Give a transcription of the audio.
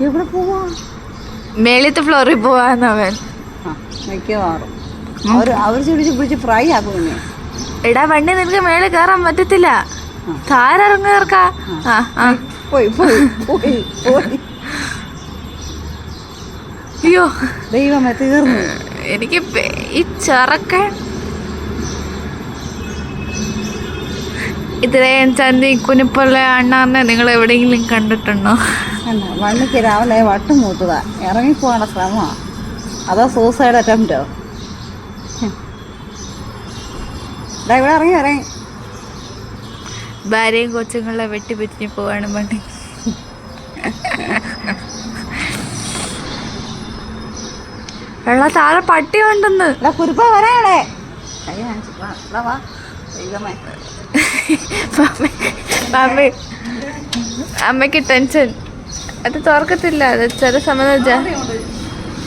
എവിടെ പോവാ? മേളിത്തെ ഫ്ലോറിൽ പോവാന്നവൻ. മിക്കവാറും അവർ പിടിച്ച് ഫ്രൈ ആക്കുമെന്നെ. എടാ വണ്ടി നിനക്ക് മേളിൽ കയറാൻ പറ്റത്തില്ല. താരറങ്ങേർക്കാ. പോയി പോയി പോയി പോയി. അയ്യോ ദൈവമേ, തീർന്നു. എനിക്ക് ഈ ചെറുക്കൻ ഇത്രയും ചന്തി കുനിപ്പുള്ള അണ്ണാറിനെ നിങ്ങൾ എവിടെയെങ്കിലും കണ്ടിട്ടുണ്ടോ? വണ്ടിക്ക് രാവിലെ വട്ടം മൂത്തതാ. ഇറങ്ങിപ്പോകാനുള്ള ശ്രമമാണ്. അതോ സൂസൈഡ് അറ്റംപ്റ്റോ? ഇവിടെ ഇറങ്ങി ഭാര്യയും കൊച്ചുങ്ങളെ വെട്ടിപ്പിരിഞ്ഞ് പോവാണ് വണ്ടി. വെള്ള താഴെ പട്ടി ഉണ്ടെന്ന്. കുരുപ്പ വരാടെ. അമ്മയ്ക്ക് ടെൻഷൻ. അത് തുറക്കത്തില്ല. അത് ചില സമയം